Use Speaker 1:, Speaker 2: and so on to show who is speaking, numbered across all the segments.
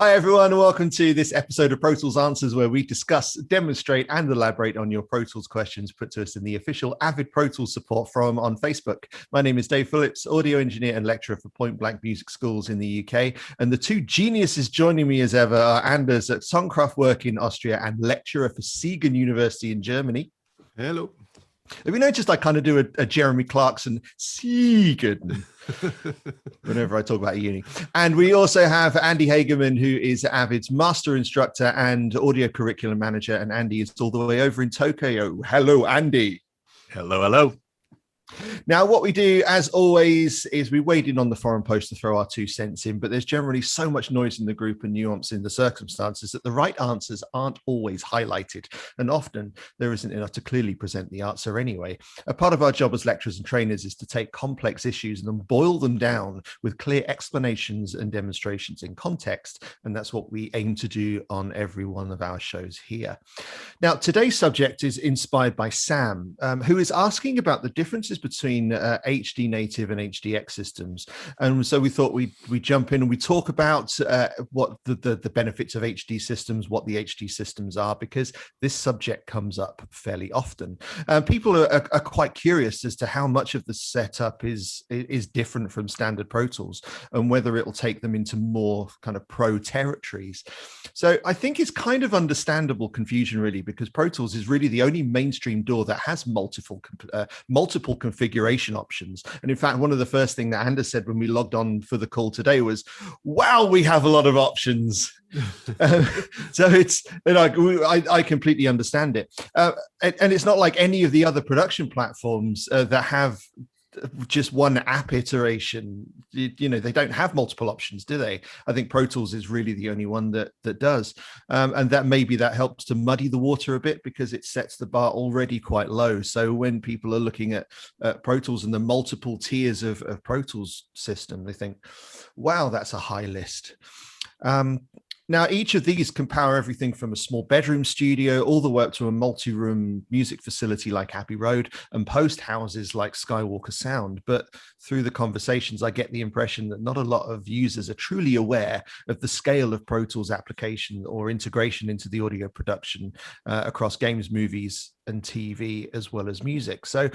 Speaker 1: Hi, everyone, and welcome to this episode of Pro Tools Answers, where we discuss, demonstrate, and elaborate on your Pro Tools questions put to us in the official Avid Pro Tools support forum on Facebook. My name is Dave Phillips, audio engineer and lecturer for Point Blank Music Schools in the UK. And the two geniuses joining me as ever are Anders at Songkraftwerk in Austria and lecturer for Siegen University in Germany.
Speaker 2: Hello.
Speaker 1: Have you noticed I kind of do a Jeremy Clarkson Siegen whenever I talk about uni? And we also have Andy Hagerman, who is Avid's master instructor and audio curriculum manager. And Andy is all the way over in Tokyo. Hello, Andy.
Speaker 2: Hello, hello.
Speaker 1: Now, what we do, as always, is we wade in on the forum post to throw our 2 cents in, but there's generally so much noise in the group and nuance in the circumstances that the right answers aren't always highlighted, and often there isn't enough to clearly present the answer anyway. A part of our job as lecturers and trainers is to take complex issues and then boil them down with clear explanations and demonstrations in context, and that's what we aim to do on every one of our shows here. Now, today's subject is inspired by Sam, who is asking about the differences between HD native and HDX systems. And so we thought we'd jump in and we talk about what the benefits of HD systems, what the HD systems are, because this subject comes up fairly often. People are quite curious as to how much of the setup is different from standard Pro Tools and whether it will take them into more kind of pro territories. So I think it's kind of understandable confusion, really, because Pro Tools is really the only mainstream DAW that has multiple configuration options. And in fact, one of the first things that Anders said when we logged on for the call today was, wow, we have a lot of options. So it's, I completely understand it. And it's not like any of the other production platforms that have just one app iteration. They don't have multiple options, do they? I think Pro Tools is really the only one that does, and that maybe that helps to muddy the water a bit because it sets the bar already quite low. So when people are looking at Pro Tools and the multiple tiers of Pro Tools system, they think, wow, that's a high list. Now, each of these can power everything from a small bedroom studio all the way up to a multi-room music facility like Abbey Road and post houses like Skywalker Sound. But through the conversations, I get the impression that not a lot of users are truly aware of the scale of Pro Tools application or integration into the audio production across games, movies, and TV, as well as music. So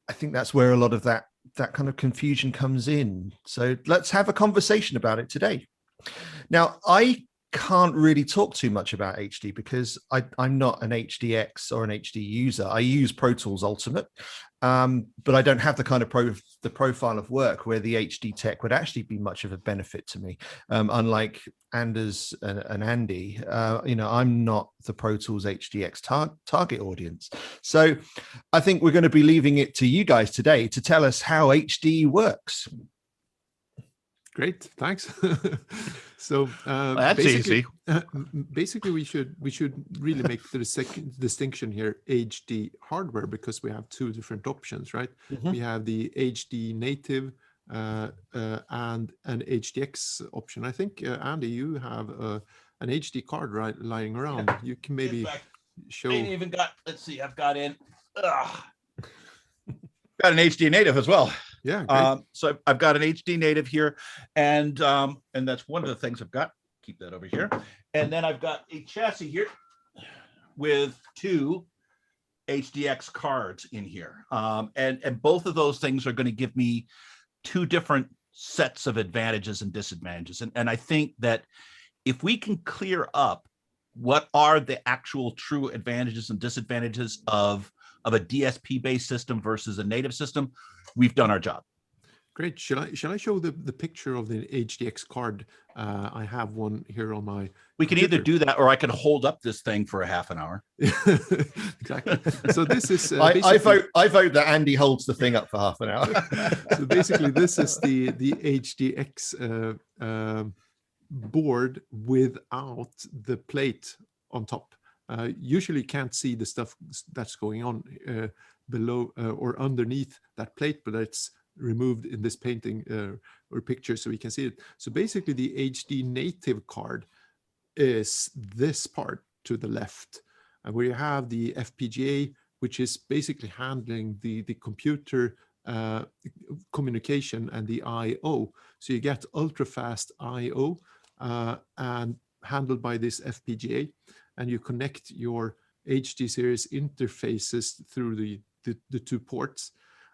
Speaker 1: I think that's where a lot of that kind of confusion comes in. So let's have a conversation about it today. Now, I can't really talk too much about HD because I'm not an HDX or an HD user. I use Pro Tools Ultimate, but I don't have the kind of profile of work where the HD tech would actually be much of a benefit to me. Unlike Anders and Andy, I'm not the Pro Tools HDX target audience. So I think we're going to be leaving it to you guys today to tell us how HD works.
Speaker 2: Great, thanks. So
Speaker 3: that's easy.
Speaker 2: Basically, we should really make the second distinction here: HD hardware, because we have 2 different options, right? Mm-hmm. We have the HD native and an HDX option. I think Andy, you have an HD card lying around. Yeah. You can maybe show.
Speaker 3: I even got. Let's see. I've got in. Got an HD native as well.
Speaker 2: Yeah.
Speaker 3: So I've got an HD native here, and that's one of the things I've got. Keep that over here. And then I've got a chassis here with 2 HDX cards in here. And both of those things are going to give me 2 different sets of advantages and disadvantages. And I think that if we can clear up what are the actual true advantages and disadvantages of a DSP-based system versus a native system, we've done our job.
Speaker 2: Great. Shall I show the picture of the HDX card? I have one here on my.
Speaker 3: We can either do that, or I can hold up this thing for a half an hour.
Speaker 2: Exactly. So this is.
Speaker 1: I vote that Andy holds the thing up for half an hour.
Speaker 2: So basically, this is the HDX board without the plate on top. Usually can't see the stuff that's going on below or underneath that plate, but it's removed in this painting or picture so we can see it. So basically the HD native card is this part to the left, where you have the FPGA, which is basically handling the computer communication and the I/O. So you get ultra fast I/O, and handled by this FPGA, and you connect your HD series interfaces through the two ports.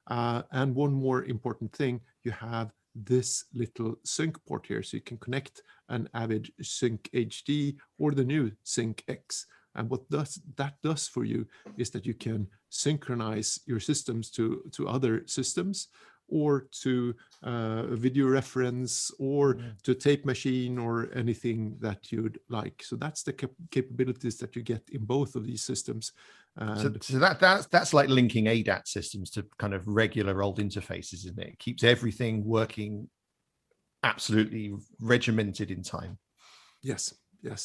Speaker 2: And one more important thing, you have this little sync port here, so you can connect an Avid Sync HD or the new Sync X. And what that does for you is that you can synchronize your systems to other systems, or to a video reference, or to a tape machine, or anything that you'd like. So that's the capabilities that you get in both of these systems.
Speaker 1: So that's like linking ADAT systems to kind of regular old interfaces, isn't it? It keeps everything working absolutely regimented in time.
Speaker 2: Yes,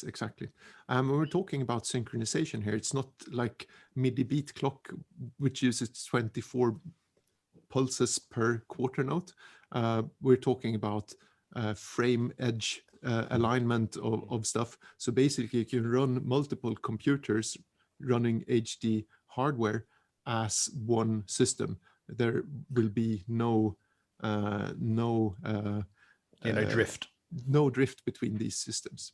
Speaker 2: exactly. When we're talking about synchronization here, it's not like MIDI beat clock, which uses 24 pulses per quarter note. We're talking about frame edge alignment of stuff. So basically, you can run multiple computers running HD hardware as one system. There will be no
Speaker 1: drift.
Speaker 2: No drift between these systems.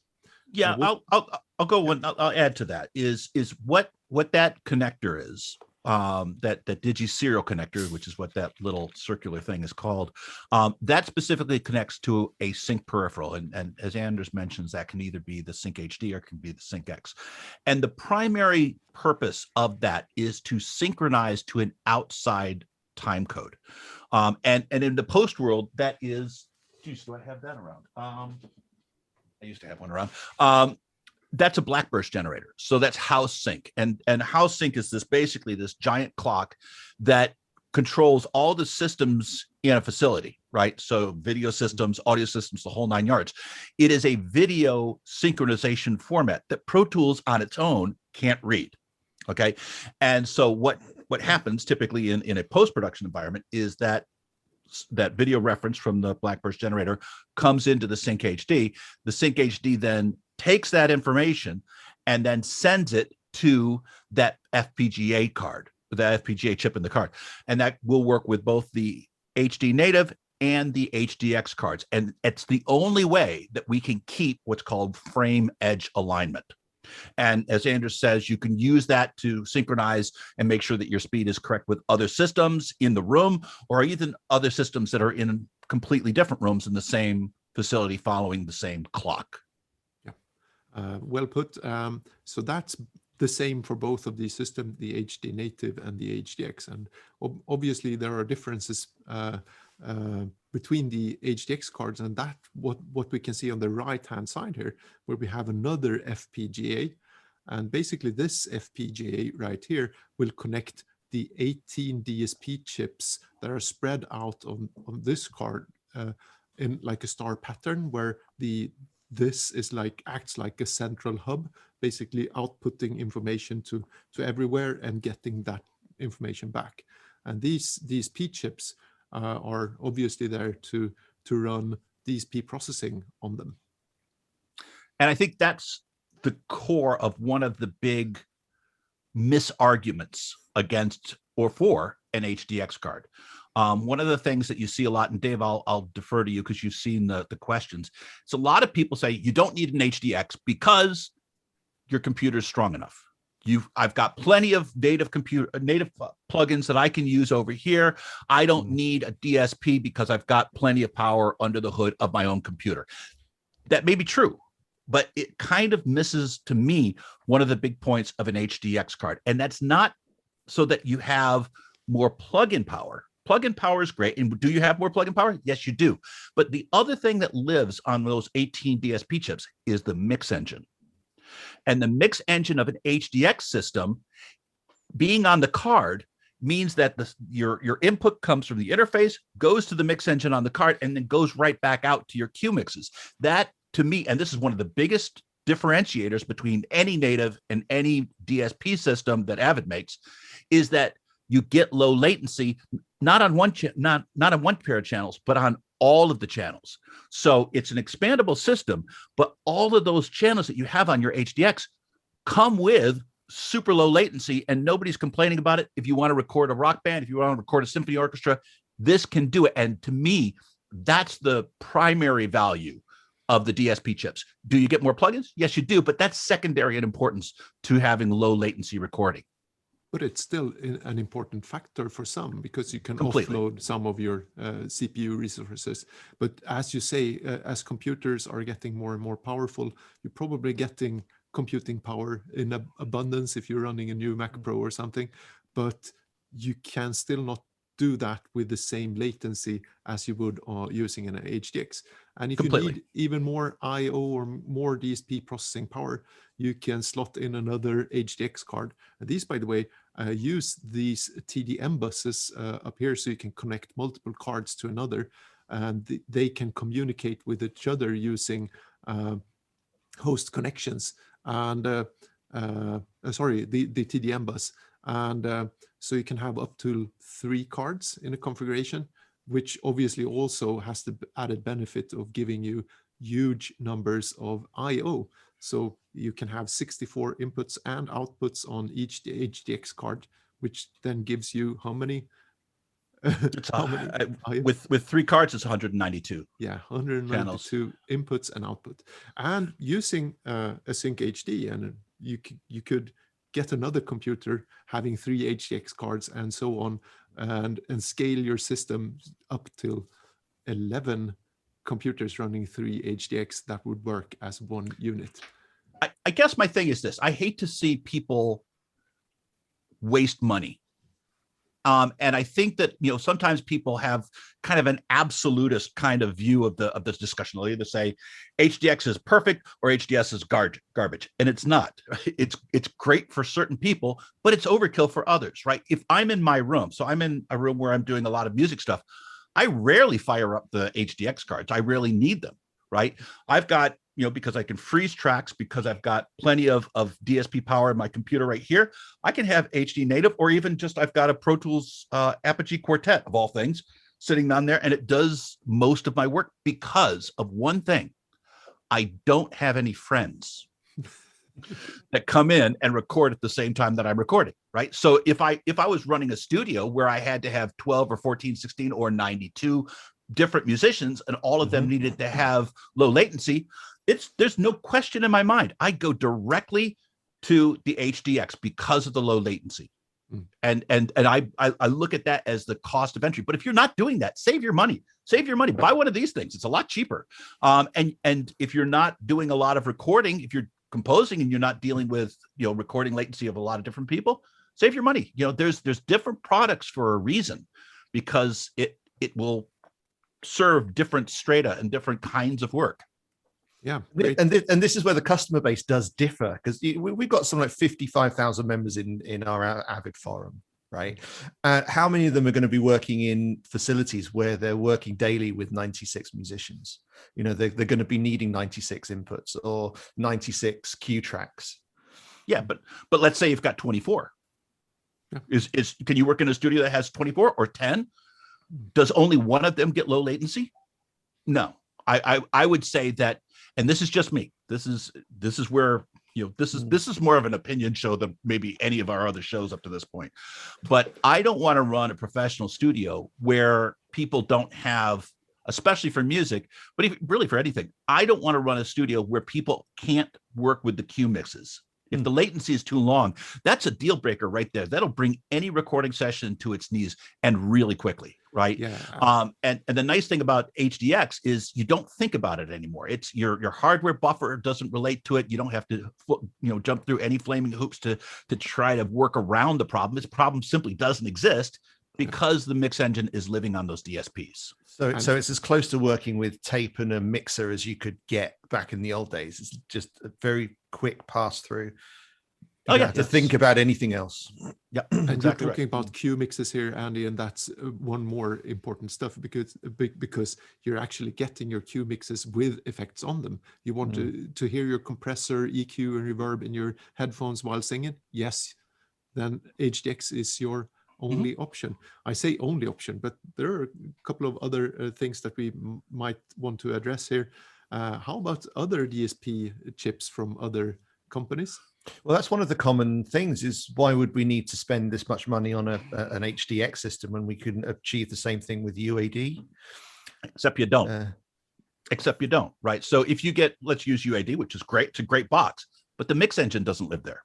Speaker 3: Yeah, I'll go one. I'll add to that is what that connector is. That Digi serial connector, which is what that little circular thing is called, that specifically connects to a sync peripheral. And as Anders mentions, that can either be the Sync HD or can be the Sync X. And the primary purpose of that is to synchronize to an outside time code. And in the post world, that is, geez, do I have that around? I used to have one around. That's a blackburst generator. So that's house sync. And house sync is basically this giant clock that controls all the systems in a facility, right? So video systems, audio systems, the whole 9 yards. It is a video synchronization format that Pro Tools on its own can't read. Okay. And so what happens typically in a post-production environment is that video reference from the blackburst generator comes into the Sync HD. The Sync HD then takes that information and then sends it to that FPGA card, the FPGA chip in the card. And that will work with both the HD native and the HDX cards. And it's the only way that we can keep what's called frame edge alignment. And as Anders says, you can use that to synchronize and make sure that your speed is correct with other systems in the room, or even other systems that are in completely different rooms in the same facility following the same clock.
Speaker 2: Yeah, well put. So that's the same for both of these systems, the HD native and the HDX. And obviously there are differences between the HDX cards, and that what we can see on the right-hand side here, where we have another FPGA. And basically this FPGA right here will connect the 18 DSP chips that are spread out on this card in like a star pattern, where this is acts like a central hub, basically outputting information to everywhere and getting that information back. And these P chips are obviously there to run DSP processing on them.
Speaker 3: And I think that's the core of one of the big misarguments against or for an HDX card. One of the things that you see a lot, and Dave, I'll defer to you because you've seen the questions. So a lot of people say you don't need an HDX because your computer is strong enough. I've got plenty of native plugins that I can use over here. I don't need a DSP because I've got plenty of power under the hood of my own computer. That may be true, but it kind of misses, to me, one of the big points of an HDX card. And that's not so that you have more plug-in power. Plug-in power is great. And do you have more plug-in power? Yes, you do. But the other thing that lives on those 18 DSP chips is the mix engine. And the mix engine of an HDX system being on the card means that your input comes from the interface, goes to the mix engine on the card, and then goes right back out to your Q mixes. That, to me, and this is one of the biggest differentiators between any native and any DSP system that Avid makes, is that you get low latency, not on one pair of channels, but on all of the channels. So it's an expandable system, but all of those channels that you have on your HDX come with super low latency, and nobody's complaining about it. If you want to record a rock band, if you want to record a symphony orchestra, this can do it. And to me, that's the primary value of the DSP chips. Do you get more plugins? Yes, you do, but that's secondary in importance to having low latency recording.
Speaker 2: But it's still an important factor for some, because you can
Speaker 3: Completely.
Speaker 2: offload some of your CPU resources. But as you say, as computers are getting more and more powerful, you're probably getting computing power in abundance if you're running a new Mac Pro or something. But you can still not do that with the same latency as you would using an HDX. And if
Speaker 3: Completely.
Speaker 2: you need even more I/O or more DSP processing power, you can slot in another HDX card. And these, by the way, use these TDM buses up here, so you can connect multiple cards to another, and they can communicate with each other using host connections. And sorry, the TDM bus. And so you can have up to 3 cards in a configuration, which obviously also has the added benefit of giving you huge numbers of I/O. So you can have 64 inputs and outputs on each HDX card, which then gives you how many?
Speaker 3: How many? With 3 cards, it's 192.
Speaker 2: Yeah, 192 inputs and output. And using a Sync HD, and you could get another computer having 3 HDX cards and so on, and scale your system up till 11 computers running 3 HDX that would work as one unit.
Speaker 3: I guess my thing is this: I hate to see people waste money. And I think that, sometimes people have kind of an absolutist kind of view of this discussion. They'll either say HDX is perfect or HDS is garbage, and it's not. It's great for certain people, but it's overkill for others, right? If I'm in my room, so I'm in a room where I'm doing a lot of music stuff, I rarely fire up the HDX cards. I rarely need them, right? I've got, because I can freeze tracks, because I've got plenty of DSP power in my computer right here, I can have HD native, or even just I've got a Pro Tools Apogee Quartet of all things sitting on there, and it does most of my work because of one thing: I don't have any friends that come in and record at the same time that I'm recording, right? So if I was running a studio where I had to have 12 or 14, 16 or 92 different musicians, and all of them needed to have low latency, there's no question in my mind, I go directly to the HDX because of the low latency. And I look at that as the cost of entry. But if you're not doing that, save your money. Buy one of these things. It's a lot cheaper. And if you're not doing a lot of recording, if you're composing and you're not dealing with recording latency of a lot of different people, save your money. There's different products for a reason, because it will serve different strata and different kinds of work.
Speaker 2: Yeah,
Speaker 1: and this is where the customer base does differ, because we've got something like 55,000 members in our Avid forum, right? How many of them are going to be working in facilities where they're working daily with 96 musicians? They're going to be needing 96 inputs or 96 cue tracks.
Speaker 3: Yeah, but let's say you've got 24. Yeah. Can you work in a studio that has 24 or 10? Does only one of them get low latency? No. I would say that, and this is just me, this is where this is more of an opinion show than maybe any of our other shows up to this point, but I don't want to run a professional studio where people don't have, especially for music, but even really for anything, I don't want to run a studio where people can't work with the cue mixes. If the latency is too long, that's a deal breaker right there. That'll bring any recording session to its knees, and really quickly, right?
Speaker 2: Yeah.
Speaker 3: And the nice thing about HDX is you don't think about it anymore. It's your hardware buffer doesn't relate to it. You don't have to jump through any flaming hoops to try to work around the problem. This problem simply doesn't exist because the mix engine is living on those DSPs.
Speaker 1: So it's as close to working with tape and a mixer as you could get back in the old days. It's just a very quick pass through. You don't have to think about anything else.
Speaker 3: Yeah,
Speaker 2: and
Speaker 3: exactly
Speaker 2: you're talking about cue mixes here, Andy, and that's one more important stuff, because you're actually getting your cue mixes with effects on them. You want to hear your compressor, EQ, and reverb in your headphones while singing? Yes, then HDX is your only option. I say only option, but there are a couple of other things that we might want to address here. How about other DSP chips from other companies?
Speaker 1: Well, that's one of the common things, is why would we need to spend this much money on an HDX system when we couldn't achieve the same thing with UAD?
Speaker 3: Except you don't. except you don't, right? So if you get, let's use UAD, which is great, it's a great box, but the mix engine doesn't live there.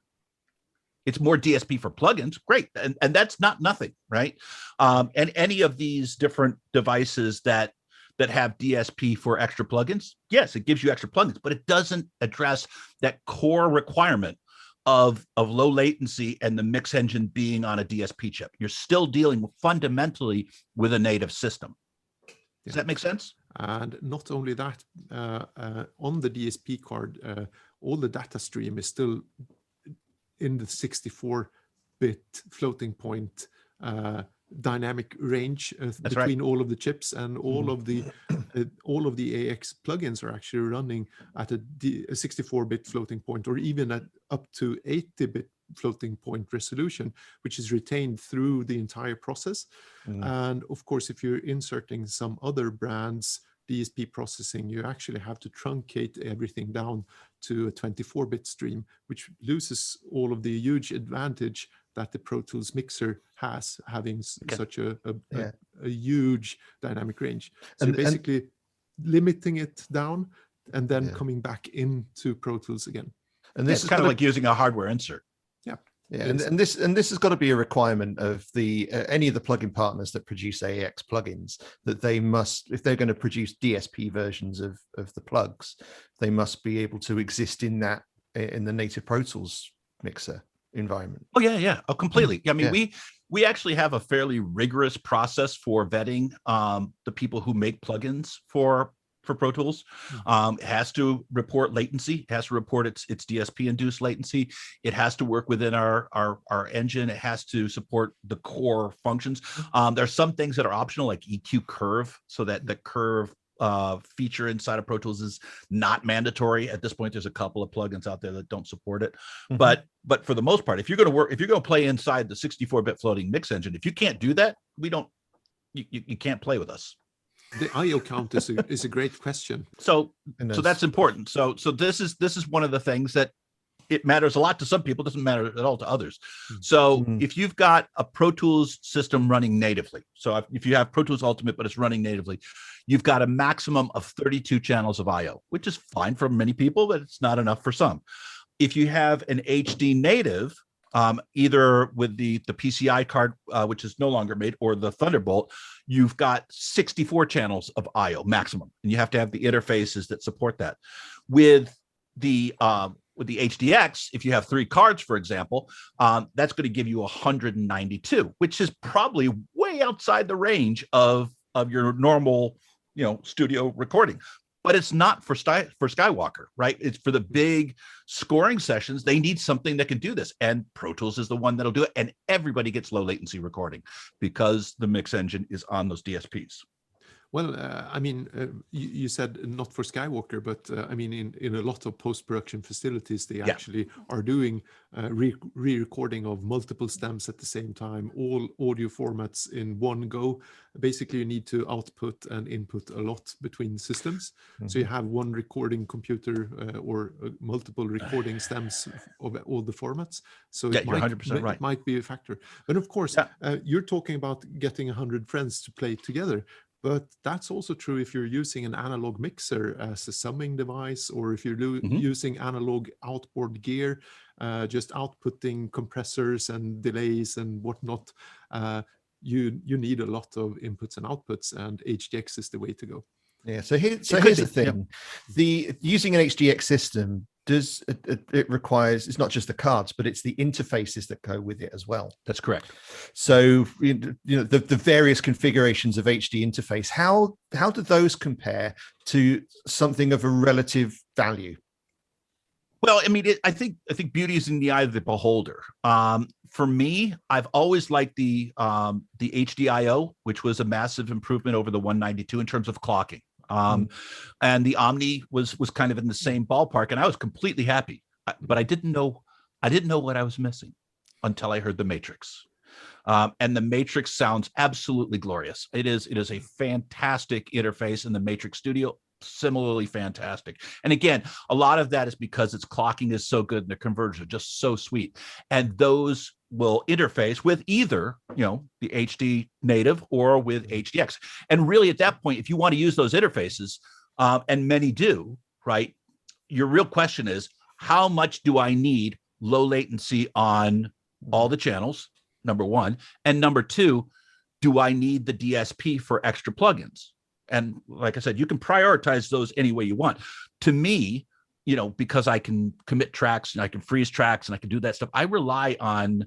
Speaker 3: It's more DSP for plugins, great, and that's not nothing, right? And any of these different devices that have DSP for extra plugins, yes, it gives you extra plugins, but it doesn't address that core requirement of low latency and the mix engine being on a DSP chip. You're still dealing fundamentally with a native system. Does that make sense?
Speaker 2: And not only that, on the DSP card, all the data stream is still in the 64-bit floating point dynamic range between all of the chips, and all of the AX plugins are actually running at a 64-bit floating point, or even at up to 80-bit floating point resolution, which is retained through the entire process. And of course, if you're inserting some other brands DSP processing, you actually have to truncate everything down to a 24-bit stream, which loses all of the huge advantage that the Pro Tools mixer has, having such a huge dynamic range. So you're basically limiting it down and then coming back into Pro Tools again.
Speaker 3: And this is kind of like using a hardware insert.
Speaker 1: Yeah, and this has got to be a requirement of the any of the plugin partners that produce AX plugins, that they must, if they're going to produce DSP versions of the plugs, they must be able to exist in the native Pro Tools mixer environment.
Speaker 3: Oh yeah, oh completely. I mean, we actually have a fairly rigorous process for vetting the people who make plugins for Pro Tools. It has to report latency. It has to report its DSP induced latency. It has to work within our engine. It has to support the core functions. There's some things that are optional, like EQ curve, so that the curve feature inside of Pro Tools is not mandatory. At this point, there's a couple of plugins out there that don't support it. But for the most part, if you're going to play inside the 64-bit floating mix engine, if you can't do that, you can't play with us.
Speaker 2: The IO count is a great question.
Speaker 3: So that's important. So this is one of the things that it matters a lot to some people, doesn't matter at all to others. So if you've got a Pro Tools system running natively, so if you have Pro Tools Ultimate but it's running natively, you've got a maximum of 32 channels of IO, which is fine for many people, but it's not enough for some. If you have an HD native, either with the PCI card, which is no longer made, or the Thunderbolt, you've got 64 channels of IO maximum, and you have to have the interfaces that support that. With the HDX, if you have 3 cards, for example, that's going to give you 192, which is probably way outside the range of your normal, studio recording. But it's not for Skywalker, right? It's for the big scoring sessions. They need something that can do this. And Pro Tools is the one that'll do it. And everybody gets low latency recording because the mix engine is on those DSPs.
Speaker 2: Well, I mean, you said not for Skywalker, but I mean, in a lot of post-production facilities, they actually are doing re-recording of multiple stems at the same time, all audio formats in one go. Basically, you need to output and input a lot between systems. So you have one recording computer or multiple recording stems of all the formats. So it
Speaker 3: you're 100% right.
Speaker 2: It might be a factor. But of course, you're talking about getting 100 friends to play together. But that's also true if you're using an analog mixer as a summing device, or if you're using analog outboard gear, just outputting compressors and delays and whatnot. You need a lot of inputs and outputs, and HDX is the way to go.
Speaker 1: Yeah. So here's the thing: the using an HDX system does it requires, it's not just the cards, but it's the interfaces that go with it as well.
Speaker 3: That's correct.
Speaker 1: So the various configurations of HD interface, how do those compare to something of a relative value?
Speaker 3: Well, I mean, I think beauty is in the eye of the beholder. For me, I've always liked the HDIO, which was a massive improvement over the 192 in terms of clocking. And the Omni was kind of in the same ballpark, and I was completely happy. But I didn't know what I was missing until I heard the Matrix. And the Matrix sounds absolutely glorious. It is a fantastic interface, in the Matrix Studio, similarly fantastic. And again, a lot of that is because its clocking is so good and the convergence are just so sweet. And those will interface with either, the HD native or with HDX. And really at that point, if you want to use those interfaces, and many do, right? Your real question is, how much do I need low latency on all the channels, number one? And number two, do I need the DSP for extra plugins? And like I said, you can prioritize those any way you want. To me, you know, because I can commit tracks and I can freeze tracks and I can do that stuff, I rely on,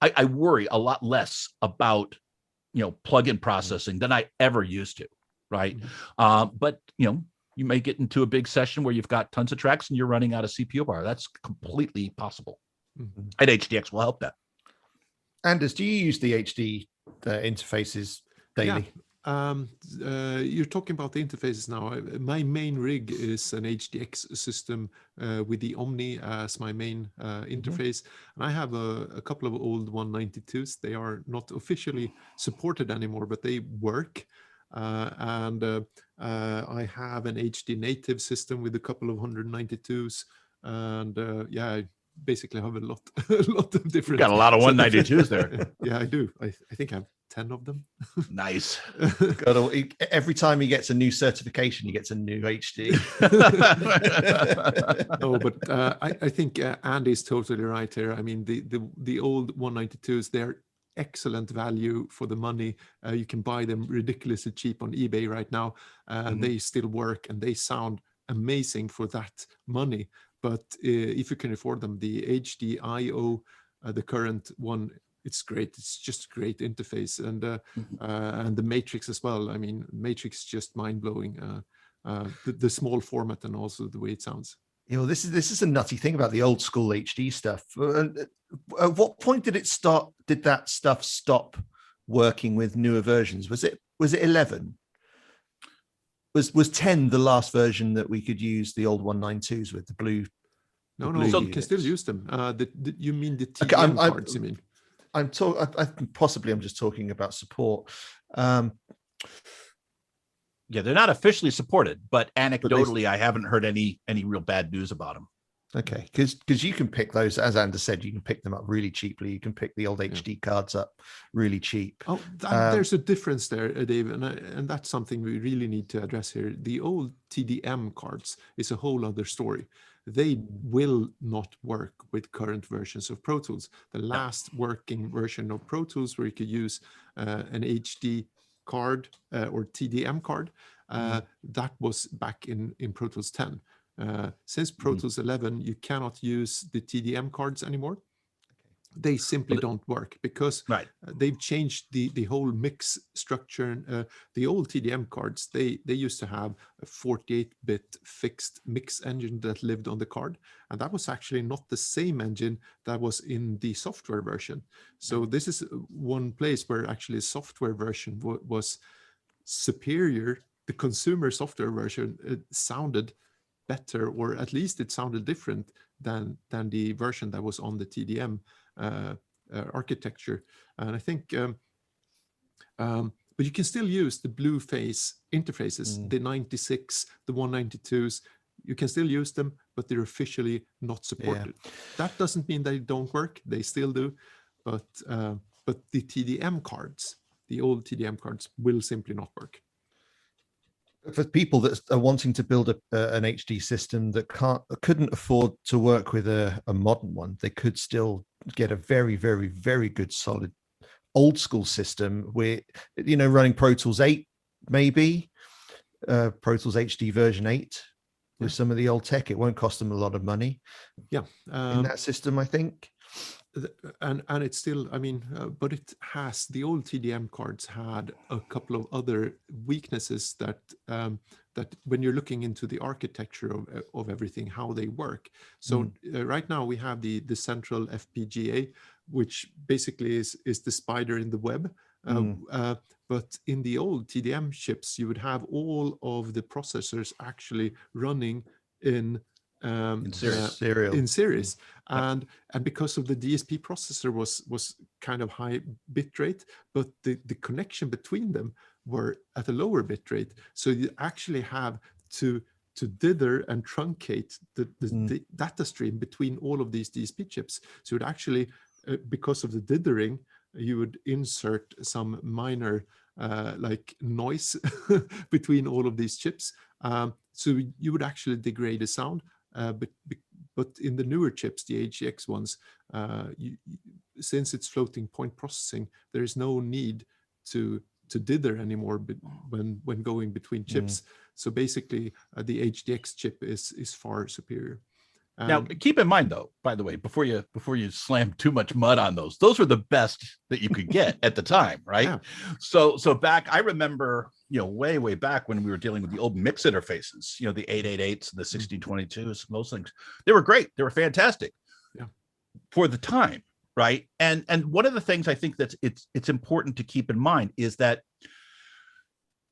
Speaker 3: I worry a lot less about, you know, plugin processing than I ever used to, right? But, you know, you may get into a big session where you've got tons of tracks and you're running out of CPU bar. That's completely possible. And HDX will help that.
Speaker 1: Anders, do you use the HD interfaces daily?
Speaker 2: Yeah. You're talking about the interfaces now. My main rig is an HDX system with the Omni as my main interface. And I have a couple of old 192s. They are not officially supported anymore, but they work. I have an HD native system with a couple of 192s. And yeah, I basically have a lot of different.
Speaker 3: You've got a lot of 192s there.
Speaker 2: Yeah, I do. I think I have 10 of them.
Speaker 3: Nice.
Speaker 1: Every time he gets a new certification, he gets a new HD.
Speaker 2: No, but I think Andy's totally right here. I mean, the old 192s, they're excellent value for the money. You can buy them ridiculously cheap on eBay right now. They still work and they sound amazing for that money. But if you can afford them, the HDIO, the current one, it's great. It's just a great interface, and the Matrix as well. I mean, Matrix is just mind blowing. The small format and also the way it sounds.
Speaker 1: You know, this is a nutty thing about the old school HD stuff. At what point did it start? Did that stuff stop working with newer versions? Was it 11? Was 10 the last version that we could use the old 192s with the blue?
Speaker 2: No,
Speaker 1: blue
Speaker 2: you
Speaker 1: units?
Speaker 2: can still use them. You mean the TDM cards? You mean?
Speaker 1: I'm just talking about support.
Speaker 3: Yeah, they're not officially supported, but anecdotally, I haven't heard any real bad news about them.
Speaker 1: Okay, because you can pick those, as Anders said, you can pick them up really cheaply. You can pick the old HD cards up really cheap.
Speaker 2: Oh, there's a difference there, Dave, and that's something we really need to address here. The old TDM cards is a whole other story. They will not work with current versions of Pro Tools. The last working version of Pro Tools where you could use an HD card or TDM card, that was back in Pro Tools 10. Since Pro Tools 11, you cannot use the TDM cards anymore. They simply don't work because they've changed the whole mix structure. The old TDM cards, they used to have a 48-bit fixed mix engine that lived on the card. And that was actually not the same engine that was in the software version. So this is one place where actually a software version was superior. The consumer software version sounded better, or at least it sounded different than the version that was on the TDM architecture. And I think but you can still use the blue face interfaces, the 96, the 192s. You can still use them, but they're officially not supported. That doesn't mean they don't work. They still do. But the TDM cards, the old TDM cards, will simply not work.
Speaker 1: For people that are wanting to build an HD system that couldn't afford to work with a modern one, they could still get a very, very, very good solid old school system with, you know, running Pro Tools 8, maybe Pro Tools HD version 8 with some of the old tech. It won't cost them a lot of money.
Speaker 2: Yeah,
Speaker 1: in that system, I think.
Speaker 2: And it's still, I mean, but it has, the old TDM cards had a couple of other weaknesses that that when you're looking into the architecture of everything, how they work. So right now we have the central FPGA, which basically is the spider in the web. But in the old TDM chips, you would have all of the processors actually running in series. And because of the DSP processor was kind of high bit rate, but the connection between them were at a lower bit rate. So you actually have to dither and truncate the data stream between all of these DSP chips. So it actually, because of the dithering, you would insert some minor like noise between all of these chips. So you would actually degrade the sound. But in the newer chips, the HDX ones, since it's floating point processing, there is no need to dither anymore when going between chips. So basically, the HDX chip is far superior.
Speaker 3: Now, keep in mind, though, by the way, before you slam too much mud on those were the best that you could get at the time, right?
Speaker 2: Yeah.
Speaker 3: So back, I remember, way back when we were dealing with the old mix interfaces, the 888s, the 1622s, those things. They were great. They were fantastic for the time, right? And one of the things I think that's it's important to keep in mind is that,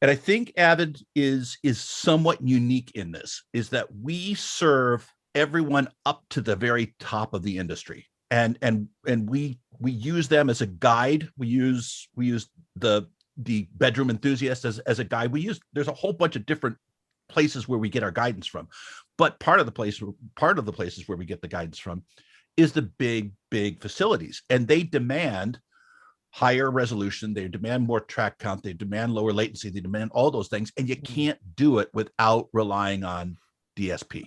Speaker 3: and I think Avid is somewhat unique in this, is that we serve everyone up to the very top of the industry, and we use them as a guide. We use the bedroom enthusiast as a guide. There's a whole bunch of different places where we get our guidance from, but part of the places where we get the guidance from is the big facilities, and they demand higher resolution, they demand more track count, they demand lower latency, they demand all those things, and you can't do it without relying on DSP.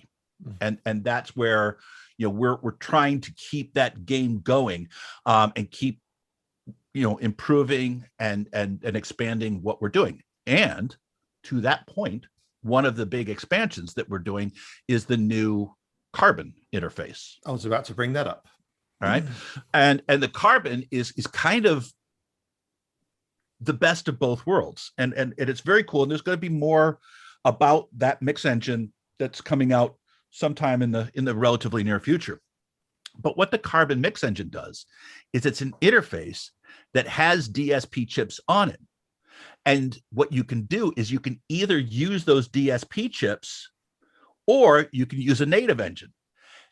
Speaker 3: And that's where we're trying to keep that game going, and keep improving and expanding what we're doing. And to that point, one of the big expansions that we're doing is the new Carbon interface.
Speaker 1: I was about to bring that up.
Speaker 3: All right. And the Carbon is kind of the best of both worlds. And it's very cool. And there's going to be more about that mix engine that's coming out sometime in the relatively near future. But what the Carbon mix engine does is it's an interface that has DSP chips on it. And what you can do is you can either use those DSP chips or you can use a native engine.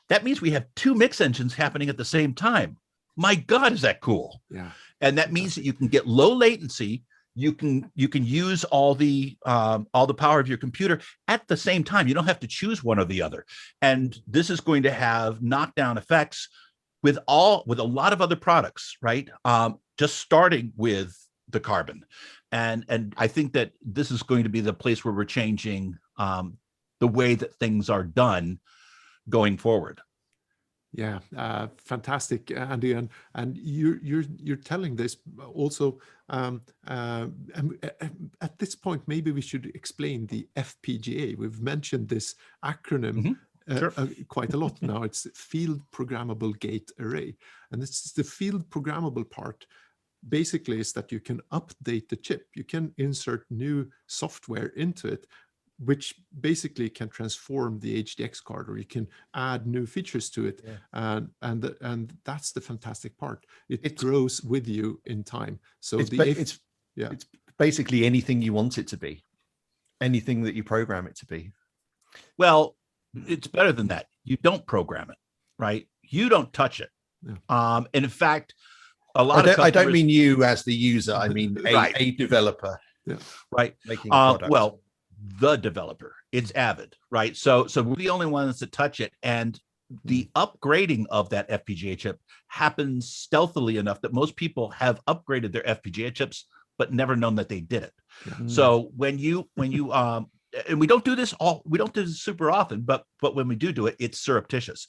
Speaker 3: That means we have two mix engines happening at the same time. My God, is that cool?
Speaker 2: Yeah.
Speaker 3: And that means that you can get low latency. You can use all the power of your computer at the same time. You don't have to choose one or the other. And this is going to have knockdown effects with a lot of other products, right? Just starting with the Carbon. And I think that this is going to be the place where we're changing the way that things are done going forward.
Speaker 2: Yeah, fantastic, Andy, and you're telling this also. At this point, maybe we should explain the FPGA. We've mentioned this acronym quite a lot now. It's Field Programmable Gate Array, and this is the field programmable part. Basically, is that you can update the chip. You can insert new software into it, which basically can transform the HDX card, or you can add new features to it. Yeah. And that's the fantastic part. It grows with you in time. So it's
Speaker 1: basically anything you want it to be, anything that you program it to be.
Speaker 3: Well, it's better than that. You don't program it, right? You don't touch it. Yeah. And in fact, a lot of customers,
Speaker 1: I don't mean you as the user. I mean a developer.
Speaker 2: Yeah.
Speaker 3: Right.
Speaker 1: Making a product.
Speaker 3: Well, the developer, it's Avid, right? So we're the only ones that touch it, and the upgrading of that FPGA chip happens stealthily enough that most people have upgraded their FPGA chips but never known that they did it. Yeah. So when you and we don't do this super often, but when we do it, it's surreptitious.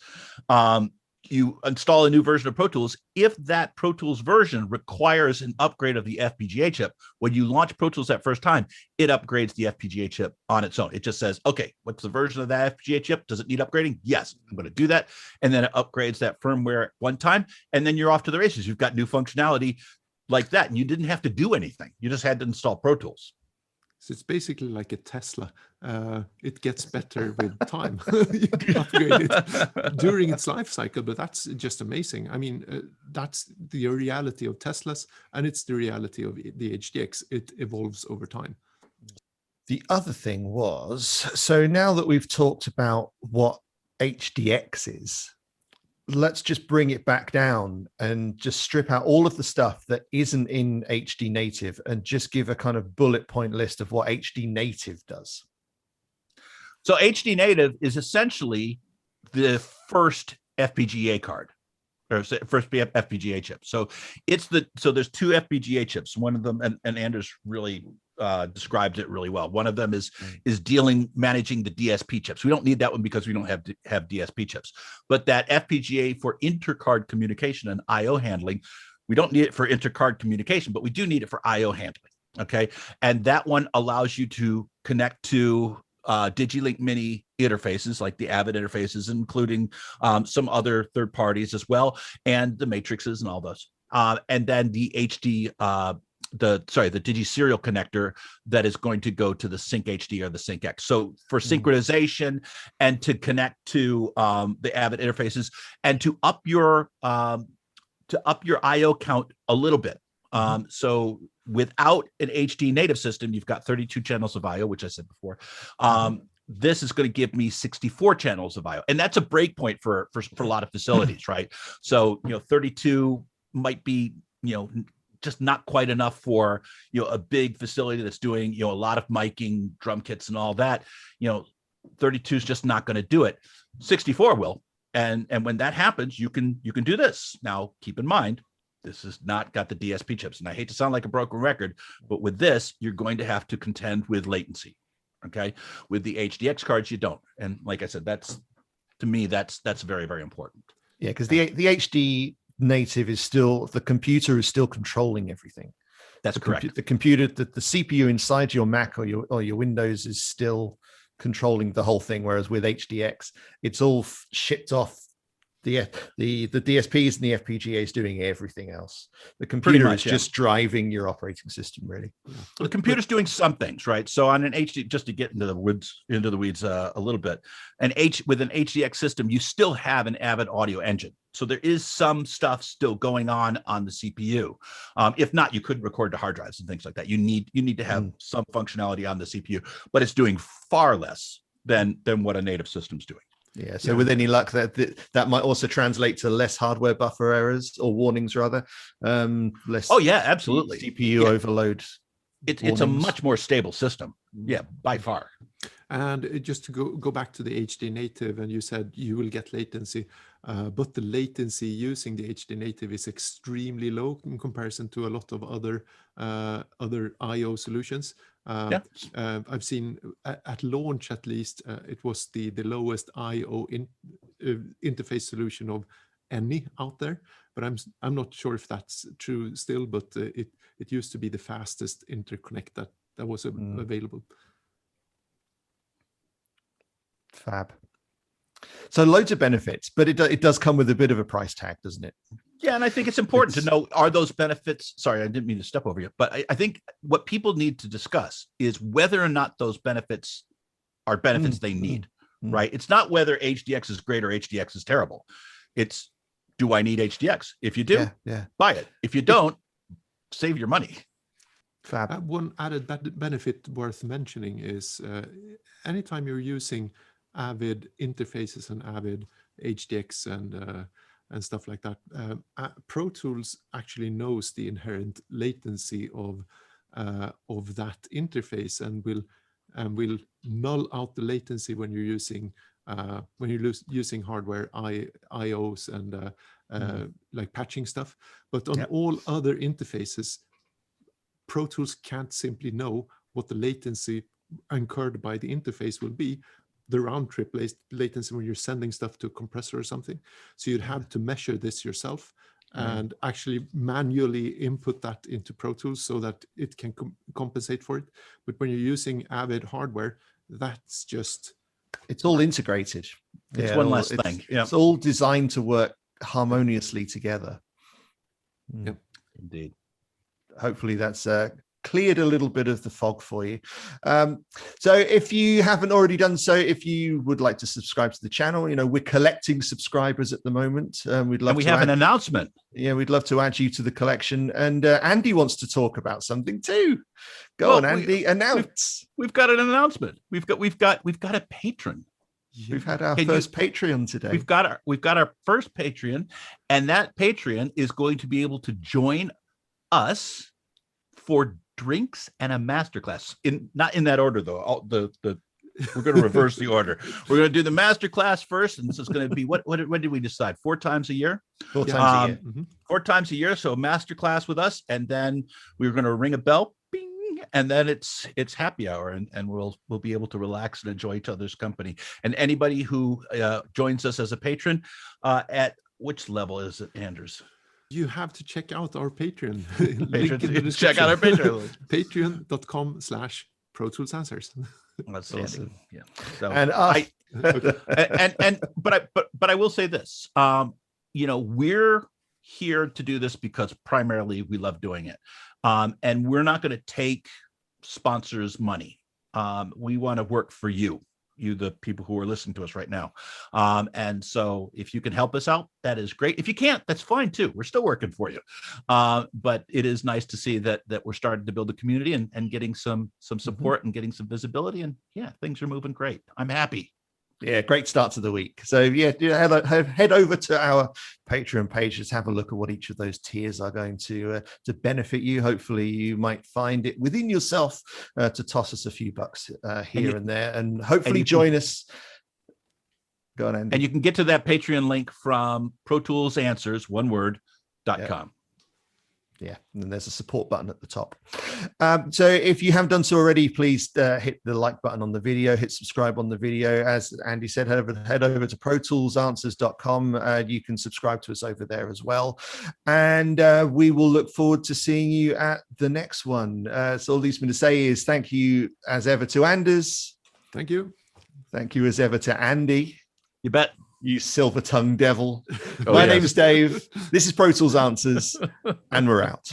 Speaker 3: You install a new version of Pro Tools. If that Pro Tools version requires an upgrade of the FPGA chip, when you launch Pro Tools that first time, it upgrades the FPGA chip on its own. It just says, okay, what's the version of that FPGA chip? Does it need upgrading? Yes, I'm going to do that. And then it upgrades that firmware at one time. And then you're off to the races. You've got new functionality like that. And you didn't have to do anything. You just had to install Pro Tools.
Speaker 2: So it's basically like a Tesla. It gets better with time. You can upgrade it during its life cycle, but that's just amazing. I mean, that's the reality of Teslas, and it's the reality of the HDX. It evolves over time.
Speaker 1: The other thing was, so now that we've talked about what HDX is, let's just bring it back down and just strip out all of the stuff that isn't in HD native and just give a kind of bullet point list of what HD native does.
Speaker 3: So HD native is essentially the first FPGA card, or first FPGA chip. So there's two FPGA chips. One of them, and Anders really described it really well. One of them is managing the DSP chips. We don't need that one because we don't have DSP chips. But that FPGA for intercard communication and I/O handling, we don't need it for intercard communication, but we do need it for I/O handling. Okay, and that one allows you to connect to DigiLink Mini interfaces like the Avid interfaces, including some other third parties as well, and the matrices and all those. And then the the Digi serial connector that is going to go to the Sync HD or the Sync X. So for synchronization and to connect to the Avid interfaces and to up your I/O count a little bit. So without an HD native system, you've got 32 channels of I/O, which I said before. This is going to give me 64 channels of I/O, and that's a breakpoint for a lot of facilities, right? So 32 might be just not quite enough for a big facility that's doing a lot of miking, drum kits, and all that. 32 is just not going to do it. 64 will, and when that happens, you can do this. Now, keep in mind, this has not got the DSP chips. And I hate to sound like a broken record, but with this, you're going to have to contend with latency. Okay. With the HDX cards, you don't. And like I said, to me, that's very, very important.
Speaker 1: Yeah, because the HD native is still, the computer is still controlling everything.
Speaker 3: That's correct.
Speaker 1: The computer, the CPU inside your Mac or your Windows is still controlling the whole thing. Whereas with HDX, it's all shipped off. The DSPs and the FPGAs doing everything else. The computer is just driving your operating system, really.
Speaker 3: The computer's doing some things, right? So on an HD, just to get into the weeds a little bit, with an HDX system, you still have an Avid audio engine. So there is some stuff still going on the CPU. If not, you couldn't record to hard drives and things like that. You need to have some functionality on the CPU, but it's doing far less than what a native system's doing.
Speaker 1: Yeah. So with any luck, that might also translate to less hardware buffer errors or warnings, rather. Less.
Speaker 3: Oh yeah, absolutely.
Speaker 1: CPU overload.
Speaker 3: It's a much more stable system. Yeah, by far.
Speaker 2: And just to go back to the HD native, and you said you will get latency, but the latency using the HD native is extremely low in comparison to a lot of other I/O solutions. I've seen at launch, at least, it was the lowest I/O interface solution of any out there. But I'm not sure if that's true still. But it used to be the fastest interconnect that was available.
Speaker 1: Fab. So loads of benefits, but it does come with a bit of a price tag, doesn't it?
Speaker 3: Yeah, and I think it's important to know, are those benefits, sorry, I didn't mean to step over you, but I think what people need to discuss is whether or not those benefits are benefits they need, right? It's not whether HDX is great or HDX is terrible. It's, do I need HDX? If you do, buy it. If you don't, save your money.
Speaker 2: Fab. One added benefit worth mentioning is anytime you're using Avid interfaces and Avid HDX and stuff like that, Pro Tools actually knows the inherent latency of that interface and will null out the latency when you're using hardware IOs and like patching stuff. But on all other interfaces, Pro Tools can't simply know what the latency incurred by the interface will be, the round trip latency when you're sending stuff to a compressor or something. So you'd have to measure this yourself and actually manually input that into Pro Tools so that it can compensate for it. But when you're using Avid hardware, that's just...
Speaker 1: It's all integrated.
Speaker 3: It's one less thing.
Speaker 1: It's all designed to work harmoniously together.
Speaker 2: Yep.
Speaker 3: Indeed.
Speaker 1: Hopefully that's cleared a little bit of the fog for you. So if you haven't already done so, if you would like to subscribe to the channel, we're collecting subscribers at the moment.
Speaker 3: We have an announcement.
Speaker 1: Yeah, we'd love to add you to the collection. And Andy wants to talk about something too. Go on, Andy. Announce.
Speaker 3: We've got an announcement. We've got a patron.
Speaker 1: We've had our first Patreon today.
Speaker 3: We've got our first Patreon, and that Patreon is going to be able to join us for drinks and a masterclass. Not in that order though. We're going to reverse the order. We're going to do the master class first, and this is going to be when did we decide? 4 times a year.
Speaker 1: 4 times a year.
Speaker 3: 4 times a year. So master class with us, and then we're going to ring a bell, bing, and then it's happy hour, and we'll be able to relax and enjoy each other's company. And anybody who joins us as a patron, at which level is it, Anders?
Speaker 2: You have to check out our Patreon.
Speaker 3: Check out our Patreon.
Speaker 2: Patreon.com/Pro Tools Answers.
Speaker 3: Outstanding.
Speaker 1: Awesome.
Speaker 3: Yeah. So
Speaker 1: And
Speaker 3: but I will say this. We're here to do this because primarily we love doing it. And we're not going to take sponsors' money. We want to work for you, the people who are listening to us right now. And so if you can help us out, that is great. If you can't, that's fine too. We're still working for you. But it is nice to see that we're starting to build a community and getting some support and getting some visibility. And yeah, things are moving great. I'm happy.
Speaker 1: Yeah, great start to the week. So yeah, head over to our Patreon page. Just have a look at what each of those tiers are going to benefit you. Hopefully, you might find it within yourself to toss us a few bucks here and there, and hopefully join us. Go on, Andy.
Speaker 3: And you can get to that Patreon link from Pro Tools Answers, one word.com.
Speaker 1: Yeah, and then there's a support button at the top. So if you haven't done so already, please hit the like button on the video, hit subscribe on the video. As Andy said, head over to protoolsanswers.com. You can subscribe to us over there as well. And we will look forward to seeing you at the next one. So all leaves me to say is thank you as ever to Anders.
Speaker 2: Thank you.
Speaker 1: Thank you as ever to Andy.
Speaker 3: You bet.
Speaker 1: You silver-tongued devil. My name is Dave. This is Pro Tools Answers, and we're out.